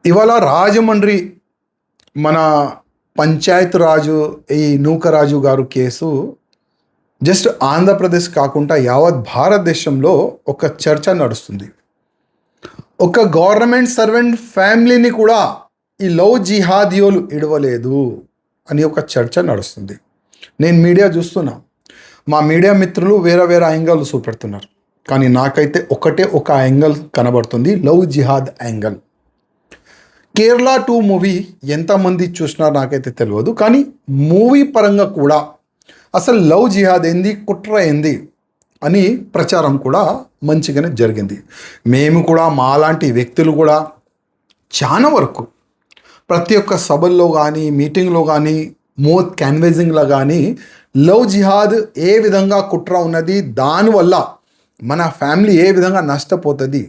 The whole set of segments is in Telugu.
ఇవాళ రాజమండ్రి మన పంచాయత్ రాజు ఈ నూకరాజు గారు కేసు జస్ట్ ఆంధ్రప్రదేశ్ కాకుండా యావత్ భారతదేశంలో ఒక చర్చ నడుస్తుంది. ఒక గవర్నమెంట్ సర్వెంట్ ఫ్యామిలీని కూడా ఈ లవ్ జిహాదీయులు ఇడవలేదు అని ఒక చర్చ నడుస్తుంది. నేను మీడియా చూస్తున్నా, మా మీడియా మిత్రులు వేరే వేరే యాంగిల్ చూపెడుతున్నారు, కానీ నాకైతే ఒక యాంగిల్ కనబడుతుంది, లవ్ జిహాద్ యాంగిల్. కేరళ 2 మూవీ ఎంతమంది చూసినారో నాకైతే తెలియదు, కానీ మూవీ పరంగా కూడా అసలు లవ్ జిహాద్ ఏంది, కుట్ర ఏంది అని ప్రచారం కూడా మంచిగానే జరిగింది. మేము కూడా మాలాంటి వ్యక్తులు కూడా చాలా వరకు ప్రతి ఒక్క సభల్లో కానీ మీటింగ్లో కానీ మోత్ క్యాన్వేజింగ్లో కానీ లవ్ జిహాద్ ఏ విధంగా కుట్ర ఉన్నది, దానివల్ల మన ఫ్యామిలీ ఏ విధంగా నష్టపోతుంది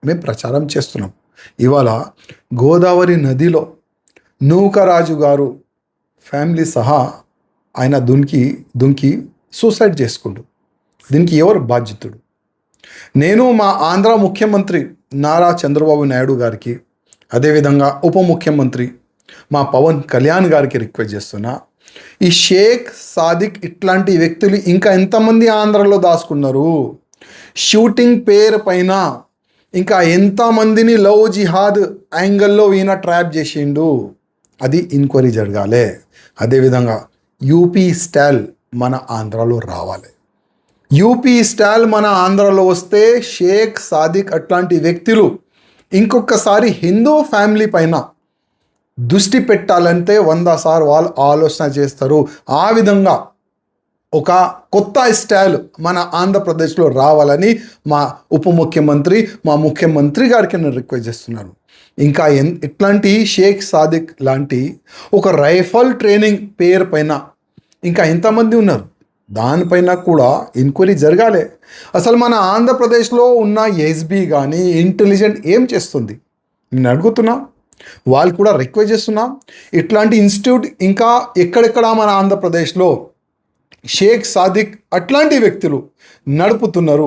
మేము ప్రచారం చేస్తున్నాం. ఇవాళ గోదావరి నదిలో నూకరాజు గారు ఫ్యామిలీ సహా ఆయన దుంకి సూసైడ్ చేసుకుండు. దీనికి ఎవరు బాధ్యతుడు? నేను మా ఆంధ్ర ముఖ్యమంత్రి నారా చంద్రబాబు నాయుడు గారికి, అదేవిధంగా ఉప ముఖ్యమంత్రి మా పవన్ కళ్యాణ్ గారికి రిక్వెస్ట్ చేస్తున్నా, ఈ షేక్ సాదిక్ ఇట్లాంటి వ్యక్తులు ఇంకా ఎంతమంది ఆంధ్రలో దాచుకున్నారు? షూటింగ్ పేరు పైన ఇంకా ఎంతమందిని లవ్ జిహాద్ యాంగిల్లో ఈయన ట్రాప్ చేసిండు, అది ఎంక్వైరీ జరగాలి. అదేవిధంగా యూపీ స్టైల్ మన ఆంధ్రాలో రావాలి. యూపీ స్టైల్ మన ఆంధ్రాలో వస్తే షేక్ సాదిక్ అట్లాంటి వ్యక్తులు ఇంకొకసారి హిందూ ఫ్యామిలీ పైన దృష్టి పెట్టాలంటే 100 సార్లు వాళ్ళు ఆలోచన చేస్తారు. ఆ విధంగా ఒక కొత్త స్టైల్ మన ఆంధ్రప్రదేశ్లో రావాలని మా ఉప ముఖ్యమంత్రి, మా ముఖ్యమంత్రి గారికి నేను రిక్వెస్ట్ చేస్తున్నాను. ఇంకా ఇట్లాంటి షేక్ సాదిక్ లాంటి ఒక రైఫల్ ట్రైనింగ్ పేరు పైన ఇంకా ఎంతమంది ఉన్నారు, దానిపైన కూడా ఎంక్వైరీ జరగాలి. అసలు మన ఆంధ్రప్రదేశ్లో ఉన్న ఎస్బీ కానీ ఇంటెలిజెంట్ ఏం చేస్తుంది నేను అడుగుతున్నా. వాళ్ళు కూడా రిక్వెస్ట్ చేస్తున్నా, ఇట్లాంటి ఇన్స్టిట్యూట్ ఇంకా ఎక్కడెక్కడ మన ఆంధ్రప్రదేశ్లో షేక్ సాదిక్ అట్లాంటి వ్యక్తులు నడుపుతున్నారు,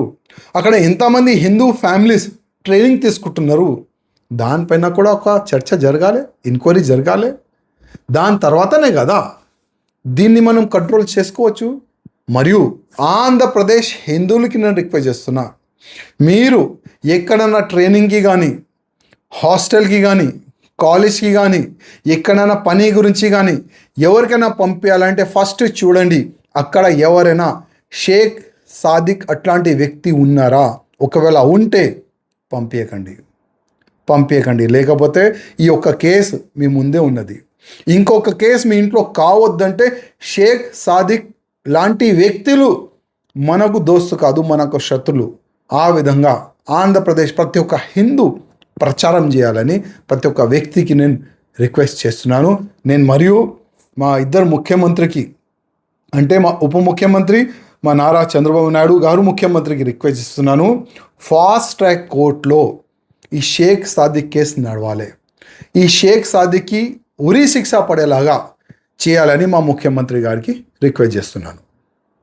అక్కడ ఎంతమంది హిందూ ఫ్యామిలీస్ ట్రైనింగ్ తీసుకుంటున్నారు, దానిపైన కూడా ఒక చర్చ జరగాలి, ఎంక్వైరీ జరగాలి. దాని తర్వాతనే కదా దీన్ని మనం కంట్రోల్ చేసుకోవచ్చు. మరియు ఆంధ్రప్రదేశ్ హిందువులకి నేను రిక్వెస్ట్ చేస్తున్నా, మీరు ఎక్కడన్నా ట్రైనింగ్కి కానీ, హాస్టల్కి కానీ, కాలేజ్కి కానీ, ఎక్కడైనా పని గురించి కానీ ఎవరికైనా పంపించాలంటే ఫస్ట్ చూడండి అక్కడ ఎవరైనా షేక్ సాదిక్ అట్లాంటి వ్యక్తి ఉన్నారా. ఒకవేళ ఉంటే పంపించకండి. లేకపోతే ఈ ఒక్క కేసు మీ ముందే ఉన్నది. ఇంకొక కేసు మీ ఇంట్లో కావద్దంటే షేక్ సాదిక్ లాంటి వ్యక్తులు మనకు దోస్తు కాదు, మనకు శత్రులు. ఆ విధంగా ఆంధ్రప్రదేశ్ ప్రతి ఒక్క హిందూ ప్రచారం చేయాలని ప్రతి ఒక్క వ్యక్తికి నేను రిక్వెస్ట్ చేస్తున్నాను. నేను మరియు మా ఇద్దరు ముఖ్యమంత్రికి, అంటే మా ఉప ముఖ్యమంత్రి మా నారా చంద్రబాబు నాయుడు గారు ముఖ్యమంత్రికి రిక్వెస్ట్ చేస్తున్నాను, ఫాస్ట్ ట్రాక్ కోర్టులో ఈ షేక్ సాదిక్ కేసు నడవాలి. ఈ షేక్ సాదిక్కి ఉరి శిక్ష పడేలాగా చేయాలని మా ముఖ్యమంత్రి గారికి రిక్వెస్ట్ చేస్తున్నాను.